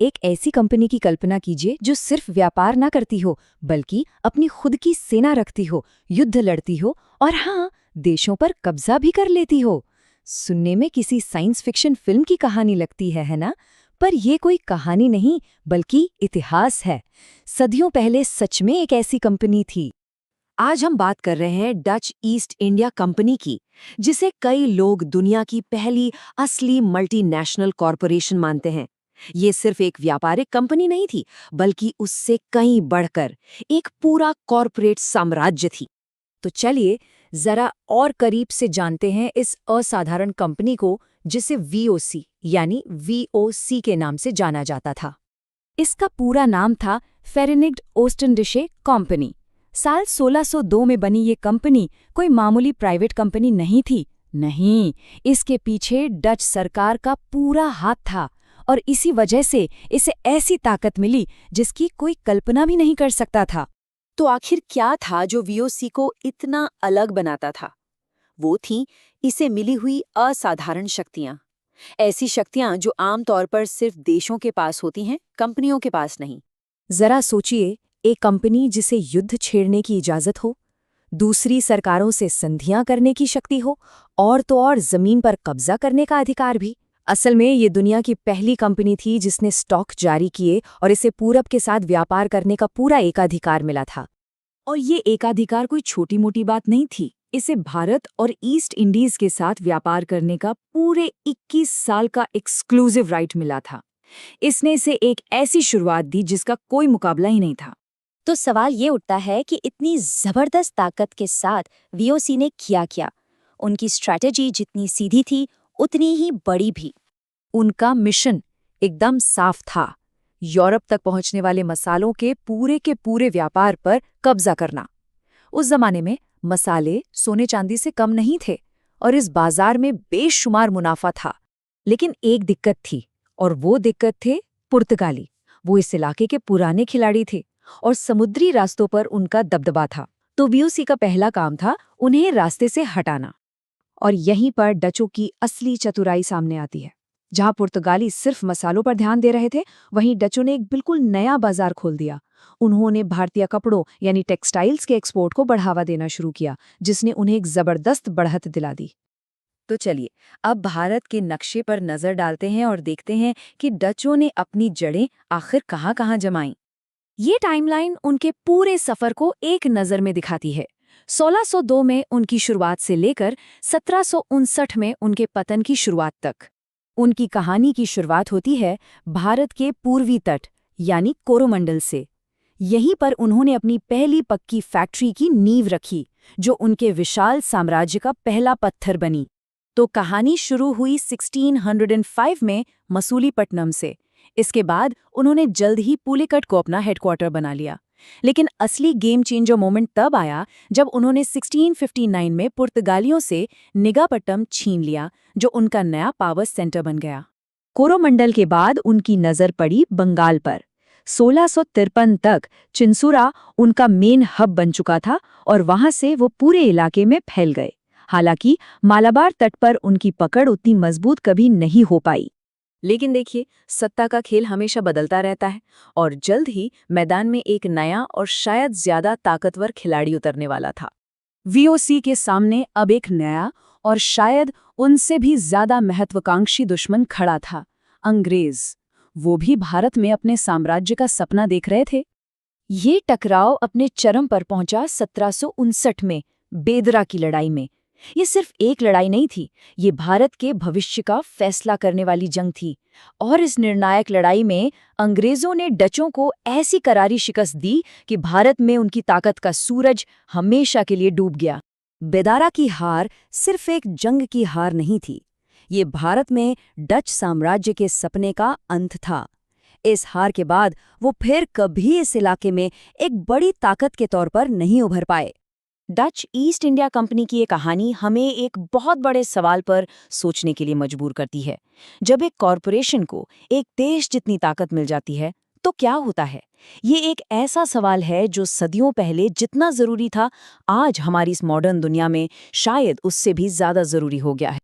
एक ऐसी कंपनी की कल्पना कीजिए जो सिर्फ व्यापार ना करती हो, बल्कि अपनी खुद की सेना रखती हो, युद्ध लड़ती हो और हाँ, देशों पर कब्जा भी कर लेती हो। सुनने में किसी साइंस फिक्शन फिल्म की कहानी लगती है ना? पर ये कोई कहानी नहीं, बल्कि इतिहास है। सदियों पहले सच में एक ऐसी कंपनी थी। आज हम बात कर रहे हैं डच ईस्ट इंडिया कंपनी की, जिसे कई लोग दुनिया की पहली असली मल्टीनेशनल कॉरपोरेशन मानते हैं। ये सिर्फ एक व्यापारिक कंपनी नहीं थी, बल्कि उससे कहीं बढ़कर एक पूरा कॉरपोरेट साम्राज्य थी। तो चलिए जरा और करीब से जानते हैं इस असाधारण कंपनी को, जिसे वीओसी यानी वीओसी के नाम से जाना जाता था। इसका पूरा नाम था फेरेनिग्ड ओस्टेंडिशे कंपनी। साल 1602 में बनी ये कंपनी कोई मामूली प्राइवेट कंपनी नहीं थी। नहीं, इसके पीछे डच सरकार का पूरा हाथ था और इसी वजह से इसे ऐसी ताकत मिली जिसकी कोई कल्पना भी नहीं कर सकता था। तो आखिर क्या था जो वीओसी को इतना अलग बनाता था? वो थी इसे मिली हुई असाधारण शक्तियां। ऐसी शक्तियां जो आमतौर पर सिर्फ देशों के पास होती हैं, कंपनियों के पास नहीं। जरा सोचिए, एक कंपनी जिसे युद्ध छेड़ने की इजाजत हो, दूसरी सरकारों से संधियां करने की शक्ति हो और तो और जमीन पर कब्जा करने का अधिकार भी। असल में ये दुनिया की पहली कंपनी थी जिसने स्टॉक जारी किए और इसे पूरब के साथ व्यापार करने का पूरा एकाधिकार मिला था। और ये एकाधिकार कोई छोटी मोटी बात नहीं थी। इसे भारत और ईस्ट इंडीज के साथ व्यापार करने का पूरे 21 साल का एक्सक्लूसिव राइट मिला था। इसने इसे एक ऐसी शुरुआत दी जिसका कोई मुकाबला ही नहीं था। तो सवाल ये उठता है कि इतनी जबरदस्त ताकत के साथ वीओसी ने किया क्या? उनकी स्ट्रैटेजी जितनी सीधी थी, उतनी ही बड़ी भी। उनका मिशन एकदम साफ था, यूरोप तक पहुंचने वाले मसालों के पूरे व्यापार पर कब्जा करना। उस जमाने में मसाले सोने चांदी से कम नहीं थे और इस बाजार में बेशुमार मुनाफा था। लेकिन एक दिक्कत थी, और वो दिक्कत थे पुर्तगाली। वो इस इलाके के पुराने खिलाड़ी थे और समुद्री रास्तों पर उनका दबदबा था। तो वीओसी का पहला काम था उन्हें रास्ते से हटाना। और यहीं पर डचों की असली चतुराई सामने आती है। जहां पुर्तगाली सिर्फ मसालों पर ध्यान दे रहे थे, वहीं डचों ने एक बिल्कुल नया बाजार खोल दिया। उन्होंने भारतीय कपड़ों यानी टेक्सटाइल्स के एक्सपोर्ट को बढ़ावा देना शुरू किया, जिसने उन्हें एक जबरदस्त बढ़त दिला दी। तो चलिए अब भारत के नक्शे पर नजर डालते हैं और देखते हैं कि डचों ने अपनी जड़ें आखिर कहाँ-कहाँ जमाईं। ये टाइमलाइन उनके पूरे सफर को एक नज़र में दिखाती है। 1602 में उनकी शुरुआत से लेकर 1759 में उनके पतन की शुरुआत तक। उनकी कहानी की शुरुआत होती है भारत के पूर्वी तट यानी कोरोमंडल से। यहीं पर उन्होंने अपनी पहली पक्की फैक्ट्री की नींव रखी, जो उनके विशाल साम्राज्य का पहला पत्थर बनी। तो कहानी शुरू हुई 1605 में मसूलीपट्टनम से। इसके बाद उन्होंने जल्द ही पुलिकट को अपना हेडक्वार्टर बना लिया। लेकिन असली गेम चेंजर मोमेंट तब आया जब उन्होंने 1659 में पुर्तगालियों से निगापट्टम छीन लिया, जो उनका नया पावर सेंटर बन गया। कोरोमंडल के बाद उनकी नज़र पड़ी बंगाल पर। 1653 तक चिंसुरा उनका मेन हब बन चुका था और वहां से वो पूरे इलाके में फैल गए। हालांकि मालाबार तट पर उनकी पकड़ उतनी मजबूत कभी नहीं हो पाई। लेकिन देखिए, सत्ता का खेल हमेशा बदलता रहता है और जल्द ही मैदान में एक नया और शायद ज्यादा ताकतवर खिलाड़ी उतरने वाला था। वीओसी के सामने अब एक नया और शायद उनसे भी ज्यादा महत्वाकांक्षी दुश्मन खड़ा था, अंग्रेज। वो भी भारत में अपने साम्राज्य का सपना देख रहे थे। ये टकराव अपने चरम पर पहुंचा 1759 में बेदरा की लड़ाई में। ये सिर्फ एक लड़ाई नहीं थी, ये भारत के भविष्य का फैसला करने वाली जंग थी। और इस निर्णायक लड़ाई में अंग्रेजों ने डचों को ऐसी करारी शिकस्त दी कि भारत में उनकी ताकत का सूरज हमेशा के लिए डूब गया। बेदारा की हार सिर्फ एक जंग की हार नहीं थी, ये भारत में डच साम्राज्य के सपने का अंत था। इस हार के बाद वो फिर कभी इस इलाके में एक बड़ी ताकत के तौर पर नहीं उभर पाए। डच ईस्ट इंडिया कंपनी की ये कहानी हमें एक बहुत बड़े सवाल पर सोचने के लिए मजबूर करती है। जब एक कॉरपोरेशन को एक देश जितनी ताकत मिल जाती है, तो क्या होता है? ये एक ऐसा सवाल है जो सदियों पहले जितना जरूरी था, आज हमारी इस मॉडर्न दुनिया में शायद उससे भी ज्यादा जरूरी हो गया है।